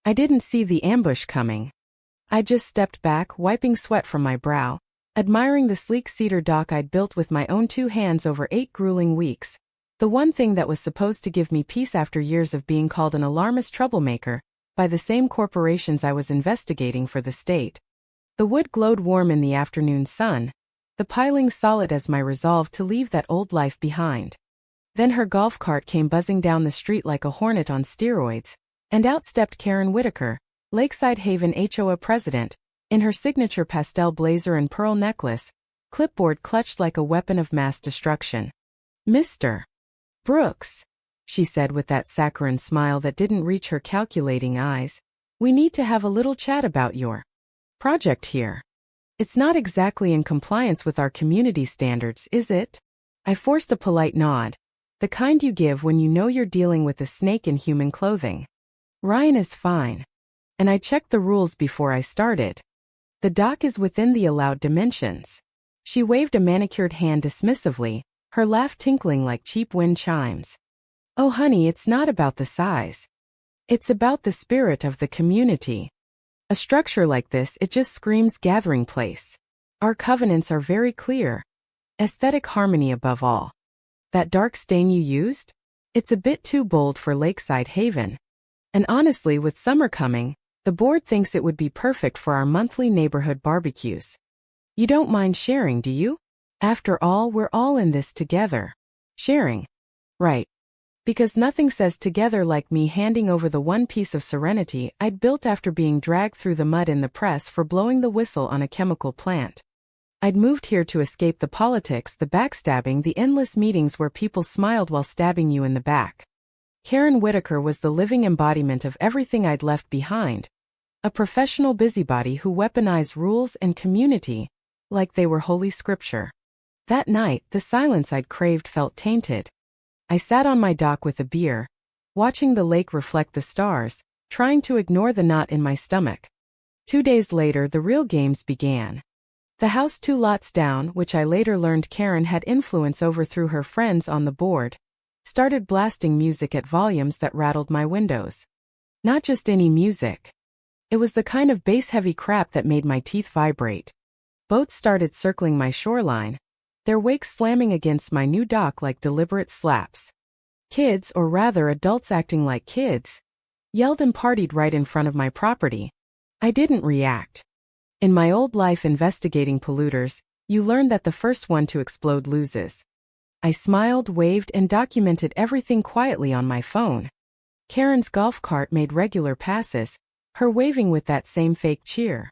I didn't see the ambush coming. I just stepped back, wiping sweat from my brow, admiring the sleek cedar dock I'd built with my own 2 hands over 8 grueling weeks. The one thing that was supposed to give me peace after years of being called an alarmist troublemaker by the same corporations I was investigating for the state. The wood glowed warm in the afternoon sun, the piling solid as my resolve to leave that old life behind. Then her golf cart came buzzing down the street like a hornet on steroids, and out stepped Karen Whitaker, Lakeside Haven HOA president, in her signature pastel blazer and pearl necklace, clipboard clutched like a weapon of mass destruction. "Mr. Brooks," she said with that saccharine smile that didn't reach her calculating eyes, "we need to have a little chat about your project here. It's not exactly in compliance with our community standards, is it?" I forced a polite nod, the kind you give when you know you're dealing with a snake in human clothing. "Ryan is fine. And I checked the rules before I started. The dock is within the allowed dimensions." She waved a manicured hand dismissively, her laugh tinkling like cheap wind chimes. "Oh honey, it's not about the size. It's about the spirit of the community. A structure like this, it just screams gathering place. Our covenants are very clear. Aesthetic harmony above all. That dark stain you used? It's a bit too bold for Lakeside Haven. And honestly, with summer coming, the board thinks it would be perfect for our monthly neighborhood barbecues. You don't mind sharing, do you? After all, we're all in this together." Sharing. Right. Because nothing says together like me handing over the one piece of serenity I'd built after being dragged through the mud in the press for blowing the whistle on a chemical plant. I'd moved here to escape the politics, the backstabbing, the endless meetings where people smiled while stabbing you in the back. Karen Whitaker was the living embodiment of everything I'd left behind. A professional busybody who weaponized rules and community like they were holy scripture. That night, the silence I'd craved felt tainted. I sat on my dock with a beer, watching the lake reflect the stars, trying to ignore the knot in my stomach. 2 days later, the real games began. The house 2 lots down, which I later learned Karen had influence over through her friends on the board, started blasting music at volumes that rattled my windows. Not just any music. It was the kind of bass-heavy crap that made my teeth vibrate. Boats started circling my shoreline, their wakes slamming against my new dock like deliberate slaps. Kids, or rather adults acting like kids, yelled and partied right in front of my property. I didn't react. In my old life investigating polluters, you learn that the first one to explode loses. I smiled, waved, and documented everything quietly on my phone. Karen's golf cart made regular passes, her waving with that same fake cheer.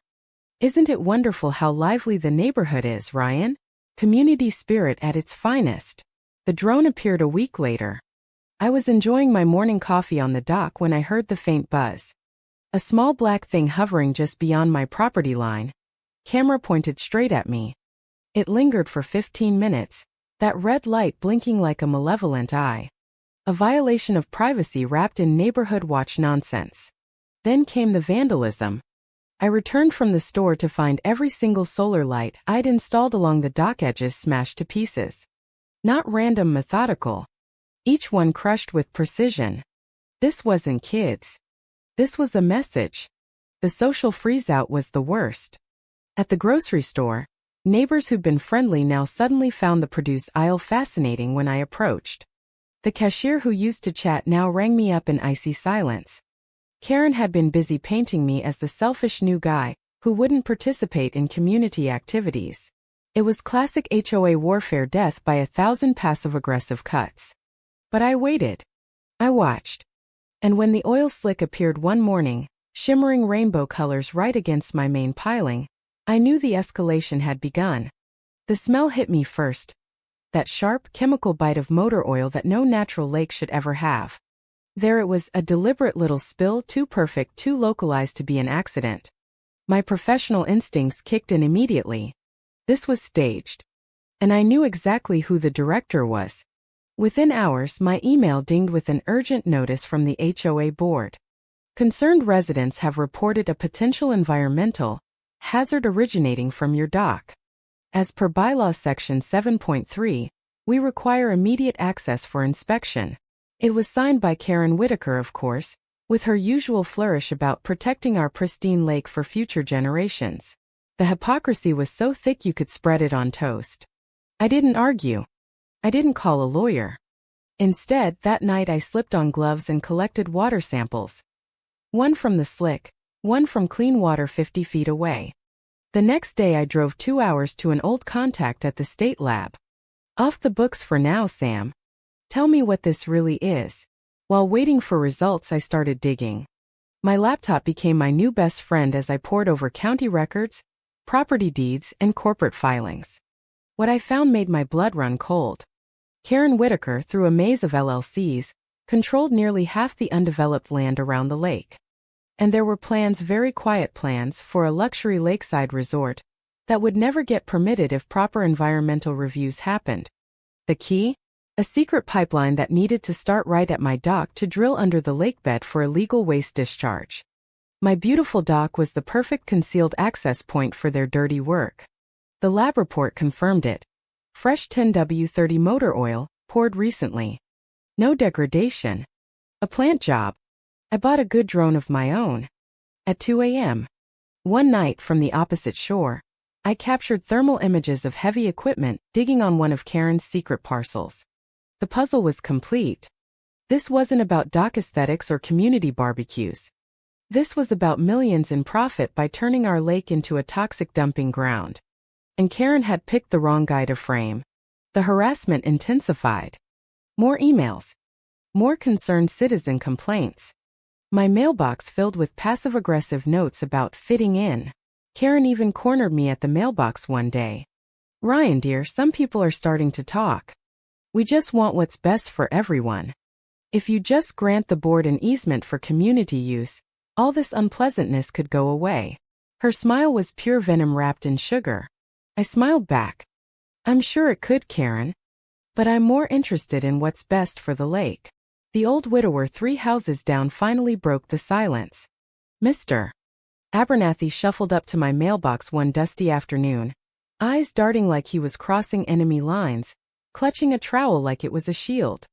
"Isn't it wonderful how lively the neighborhood is, Ryan? Community spirit at its finest." The drone appeared a week later. I was enjoying my morning coffee on the dock when I heard the faint buzz. A small black thing hovering just beyond my property line. Camera pointed straight at me. It lingered for 15 minutes, that red light blinking like a malevolent eye. A violation of privacy wrapped in neighborhood watch nonsense. Then came the vandalism. I returned from the store to find every single solar light I'd installed along the dock edges smashed to pieces. Not random, methodical. Each one crushed with precision. This wasn't kids. This was a message. The social freeze-out was the worst. At the grocery store, neighbors who'd been friendly now suddenly found the produce aisle fascinating when I approached. The cashier who used to chat now rang me up in icy silence. Karen had been busy painting me as the selfish new guy who wouldn't participate in community activities. It was classic HOA warfare, death by 1,000 passive-aggressive cuts. But I waited. I watched. And when the oil slick appeared one morning, shimmering rainbow colors right against my main piling, I knew the escalation had begun. The smell hit me first. That sharp, chemical bite of motor oil that no natural lake should ever have. There it was, a deliberate little spill, too perfect, too localized to be an accident. My professional instincts kicked in immediately. This was staged. And I knew exactly who the director was. Within hours, my email dinged with an urgent notice from the HOA board. Concerned residents have reported a potential environmental hazard originating from your dock. As per bylaw section 7.3, we require immediate access for inspection. It was signed by Karen Whitaker, of course, with her usual flourish about protecting our pristine lake for future generations. The hypocrisy was so thick you could spread it on toast. I didn't argue. I didn't call a lawyer. Instead, that night I slipped on gloves and collected water samples. One from the slick, one from clean water 50 feet away. The next day I drove 2 hours to an old contact at the state lab. Off the books for now, Sam. Tell me what this really is. While waiting for results, I started digging. My laptop became my new best friend as I pored over county records, property deeds, and corporate filings. What I found made my blood run cold. Karen Whitaker, through a maze of LLCs, controlled nearly half the undeveloped land around the lake. And there were plans, very quiet plans, for a luxury lakeside resort that would never get permitted if proper environmental reviews happened. The key? A secret pipeline that needed to start right at my dock to drill under the lakebed for illegal waste discharge. My beautiful dock was the perfect concealed access point for their dirty work. The lab report confirmed it. Fresh 10W30 motor oil, poured recently. No degradation. A plant job. I bought a good drone of my own. At 2 a.m. one night from the opposite shore, I captured thermal images of heavy equipment digging on one of Karen's secret parcels. The puzzle was complete. This wasn't about dock aesthetics or community barbecues. This was about millions in profit by turning our lake into a toxic dumping ground. And Karen had picked the wrong guy to frame. The harassment intensified. More emails. More concerned citizen complaints. My mailbox filled with passive-aggressive notes about fitting in. Karen even cornered me at the mailbox one day. Ryan dear, some people are starting to talk. We just want what's best for everyone. If you just grant the board an easement for community use, all this unpleasantness could go away. Her smile was pure venom wrapped in sugar. I smiled back. I'm sure it could, Karen. But I'm more interested in what's best for the lake. The old widower 3 houses down finally broke the silence. Mr. Abernathy shuffled up to my mailbox one dusty afternoon, eyes darting like he was crossing enemy lines, clutching a trowel like it was a shield.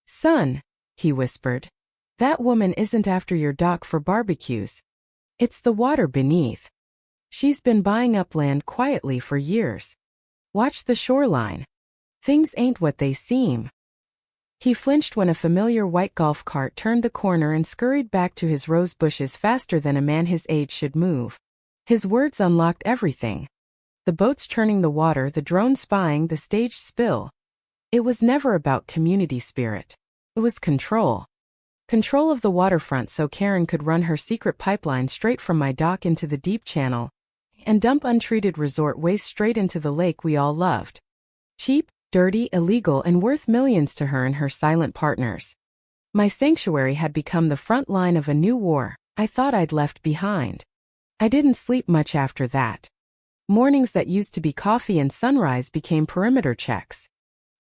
Son, he whispered, that woman isn't after your dock for barbecues. It's the water beneath. She's been buying up land quietly for years. Watch the shoreline. Things ain't what they seem. He flinched when a familiar white golf cart turned the corner and scurried back to his rose bushes faster than a man his age should move. His words unlocked everything. The boats churning the water, the drone spying, the staged spill. It was never about community spirit. It was control. Control of the waterfront so Karen could run her secret pipeline straight from my dock into the deep channel and dump untreated resort waste straight into the lake we all loved. Cheap, dirty, illegal, and worth millions to her and her silent partners. My sanctuary had become the front line of a new war I thought I'd left behind. I didn't sleep much after that. Mornings that used to be coffee and sunrise became perimeter checks.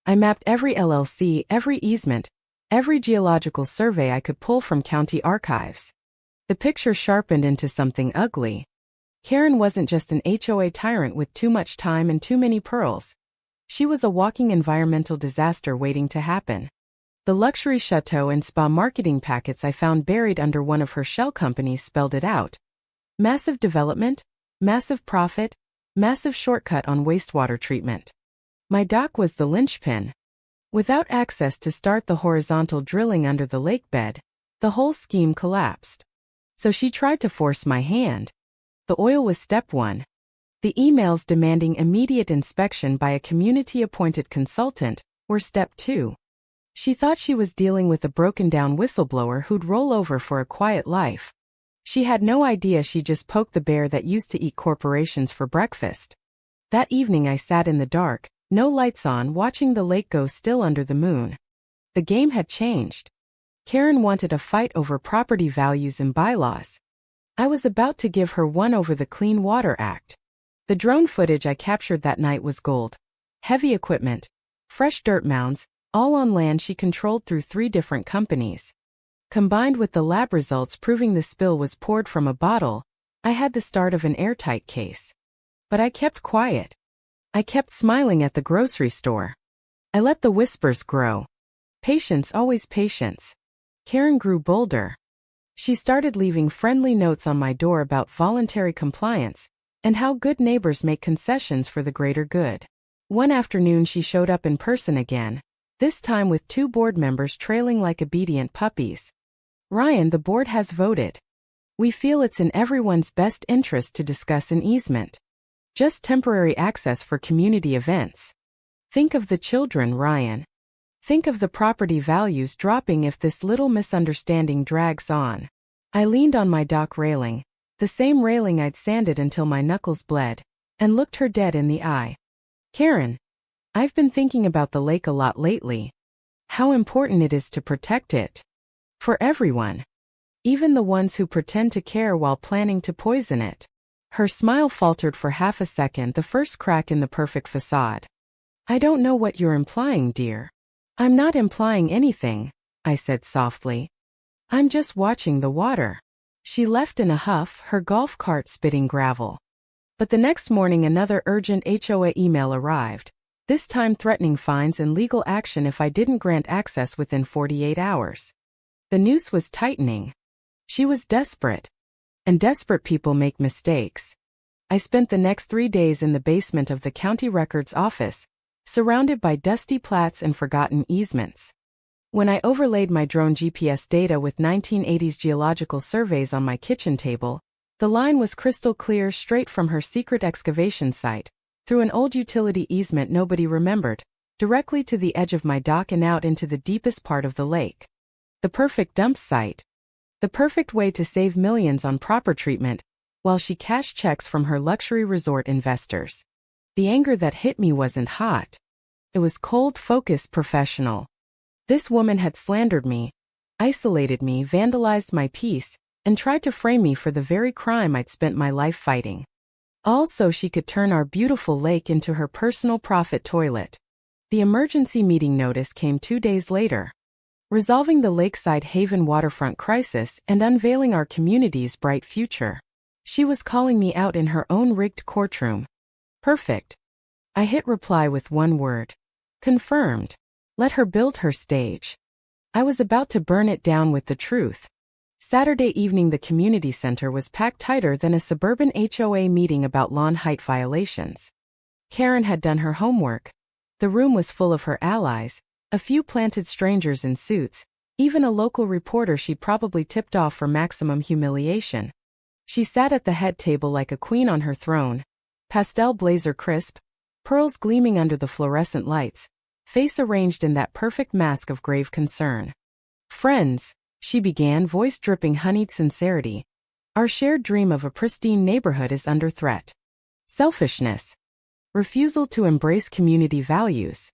I mapped every LLC, every easement, every geological survey I could pull from county archives. The picture sharpened into something ugly. Karen wasn't just an HOA tyrant with too much time and too many pearls. She was a walking environmental disaster waiting to happen. The luxury chateau and spa marketing packets I found buried under one of her shell companies spelled it out. Massive development, massive profit, massive shortcut on wastewater treatment. My dock was the linchpin. Without access to start the horizontal drilling under the lakebed, the whole scheme collapsed. So she tried to force my hand. The oil was step 1. The emails demanding immediate inspection by a community-appointed consultant were step 2. She thought she was dealing with a broken-down whistleblower who'd roll over for a quiet life. She had no idea she just poked the bear that used to eat corporations for breakfast. That evening I sat in the dark, no lights on, watching the lake go still under the moon. The game had changed. Karen wanted a fight over property values and bylaws. I was about to give her one over the Clean Water Act. The drone footage I captured that night was gold. Heavy equipment, fresh dirt mounds, all on land she controlled through 3 different companies. Combined with the lab results proving the spill was poured from a bottle, I had the start of an airtight case. But I kept quiet. I kept smiling at the grocery store. I let the whispers grow. Patience, always patience. Karen grew bolder. She started leaving friendly notes on my door about voluntary compliance and how good neighbors make concessions for the greater good. One afternoon she showed up in person again, this time with 2 board members trailing like obedient puppies. "Ryan, the board has voted. We feel it's in everyone's best interest to discuss an easement. Just temporary access for community events. Think of the children, Ryan. Think of the property values dropping if this little misunderstanding drags on." I leaned on my dock railing, the same railing I'd sanded until my knuckles bled, and looked her dead in the eye. "Karen, I've been thinking about the lake a lot lately. How important it is to protect it. For everyone. Even the ones who pretend to care while planning to poison it." Her smile faltered for half a second, the first crack in the perfect facade. "I don't know what you're implying, dear." "I'm not implying anything," I said softly. "I'm just watching the water." She left in a huff, her golf cart spitting gravel. But the next morning another urgent HOA email arrived, this time threatening fines and legal action if I didn't grant access within 48 hours. The noose was tightening. She was desperate. And desperate people make mistakes. I spent the next 3 days in the basement of the county records office, surrounded by dusty plats and forgotten easements. When I overlaid my drone GPS data with 1980s geological surveys on my kitchen table, the line was crystal clear, straight from her secret excavation site, through an old utility easement nobody remembered, directly to the edge of my dock and out into the deepest part of the lake. The perfect dump site. The perfect way to save millions on proper treatment, while she cashed checks from her luxury resort investors. The anger that hit me wasn't hot. It was cold, focused, professional. This woman had slandered me, isolated me, vandalized my peace, and tried to frame me for the very crime I'd spent my life fighting. All so she could turn our beautiful lake into her personal profit toilet. The emergency meeting notice came 2 days later. Resolving the lakeside haven waterfront crisis and unveiling our community's bright future. She was calling me out in her own rigged courtroom. Perfect. I hit reply with one word. Confirmed. Let her build her stage. I was about to burn it down with the truth. Saturday evening the community center was packed tighter than a suburban HOA meeting about lawn height violations. Karen had done her homework. The room was full of her allies, a few planted strangers in suits, even a local reporter she'd probably tipped off for maximum humiliation. She sat at the head table like a queen on her throne, pastel blazer crisp, pearls gleaming under the fluorescent lights, face arranged in that perfect mask of grave concern. "Friends," she began, voice dripping honeyed sincerity, "our shared dream of a pristine neighborhood is under threat. Selfishness. Refusal to embrace community values.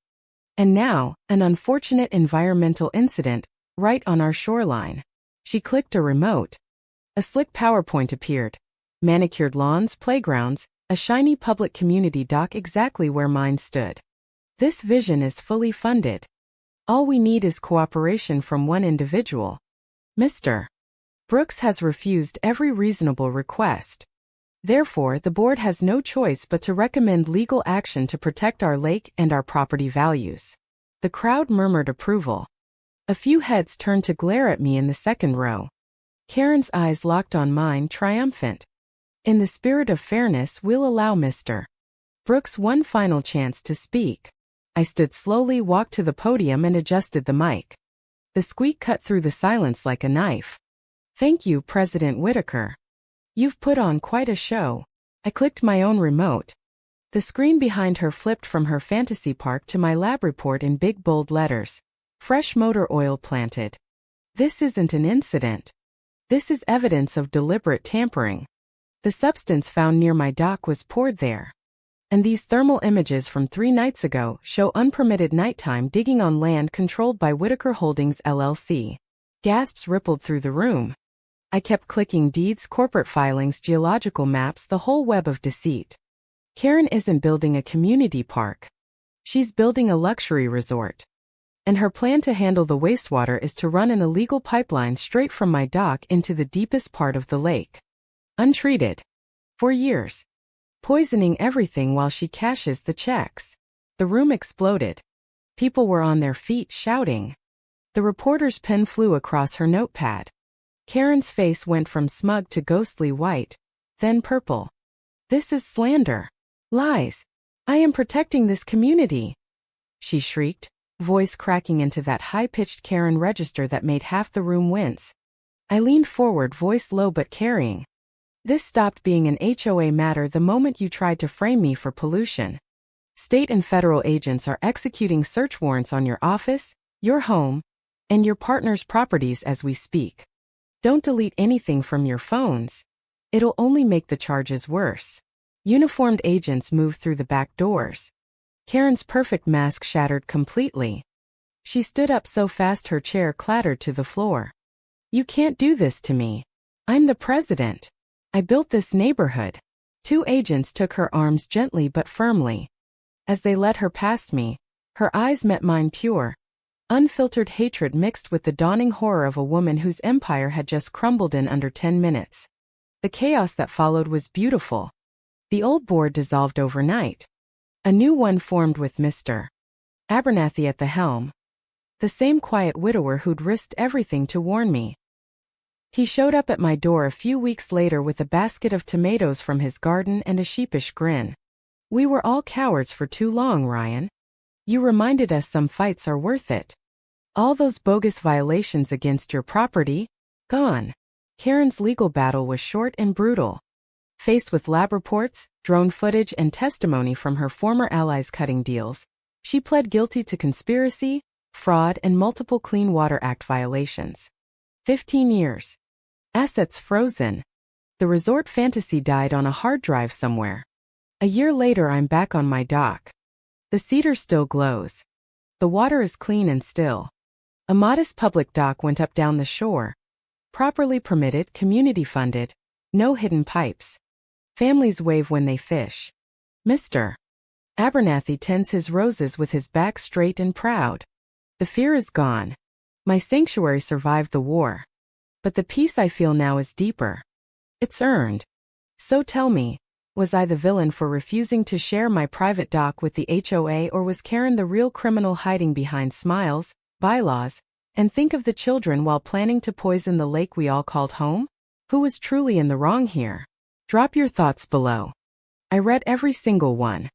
And now, an unfortunate environmental incident, right on our shoreline." She clicked a remote. A slick PowerPoint appeared. Manicured lawns, playgrounds, a shiny public community dock exactly where mine stood. "This vision is fully funded. All we need is cooperation from one individual. Mr. Brooks has refused every reasonable request. Therefore, the board has no choice but to recommend legal action to protect our lake and our property values." The crowd murmured approval. A few heads turned to glare at me in the second row. Karen's eyes locked on mine, triumphant. "In the spirit of fairness, we'll allow Mr. Brooks one final chance to speak." I stood slowly, walked to the podium and adjusted the mic. The squeak cut through the silence like a knife. "Thank you, President Whitaker. You've put on quite a show." I clicked my own remote. The screen behind her flipped from her fantasy park to my lab report in big bold letters. "Fresh motor oil planted. This isn't an incident. This is evidence of deliberate tampering. The substance found near my dock was poured there. And these thermal images from 3 nights ago show unpermitted nighttime digging on land controlled by Whitaker Holdings LLC." Gasps rippled through the room. I kept clicking deeds, corporate filings, geological maps, the whole web of deceit. Karen isn't building a community park. She's building a luxury resort. And her plan to handle the wastewater is to run an illegal pipeline straight from my dock into the deepest part of the lake. Untreated. For years. Poisoning everything while she cashes the checks. The room exploded. People were on their feet shouting. The reporter's pen flew across her notepad. Karen's face went from smug to ghostly white, then purple. This is slander. Lies. I am protecting this community, she shrieked, voice cracking into that high-pitched Karen register that made half the room wince. I leaned forward, voice low but carrying. This stopped being an HOA matter the moment you tried to frame me for pollution. State and federal agents are executing search warrants on your office, your home, and your partner's properties as we speak. Don't delete anything from your phones. It'll only make the charges worse. Uniformed agents move through the back doors. Karen's perfect mask shattered completely. She stood up so fast her chair clattered to the floor. You can't do this to me. I'm the president. I built this neighborhood. 2 agents took her arms gently but firmly. As they led her past me, her eyes met mine, pure, unfiltered hatred mixed with the dawning horror of a woman whose empire had just crumbled in under 10 minutes. The chaos that followed was beautiful. The old board dissolved overnight. A new one formed with Mr. Abernathy at the helm. The same quiet widower who'd risked everything to warn me. He showed up at my door a few weeks later with a basket of tomatoes from his garden and a sheepish grin. We were all cowards for too long, Ryan. You reminded us some fights are worth it. All those bogus violations against your property? Gone. Karen's legal battle was short and brutal. Faced with lab reports, drone footage, and testimony from her former allies cutting deals, she pled guilty to conspiracy, fraud, and multiple Clean Water Act violations. 15 years. Assets frozen. The resort fantasy died on a hard drive somewhere. A year later, I'm back on my dock. The cedar still glows. The water is clean and still. A modest public dock went up down the shore. Properly permitted, community-funded, no hidden pipes. Families wave when they fish. Mr. Abernathy tends his roses with his back straight and proud. The fear is gone. My sanctuary survived the war. But the peace I feel now is deeper. It's earned. So tell me, was I the villain for refusing to share my private dock with the HOA, or was Karen the real criminal hiding behind smiles, bylaws, and think of the children while planning to poison the lake we all called home? Who was truly in the wrong here? Drop your thoughts below. I read every single one.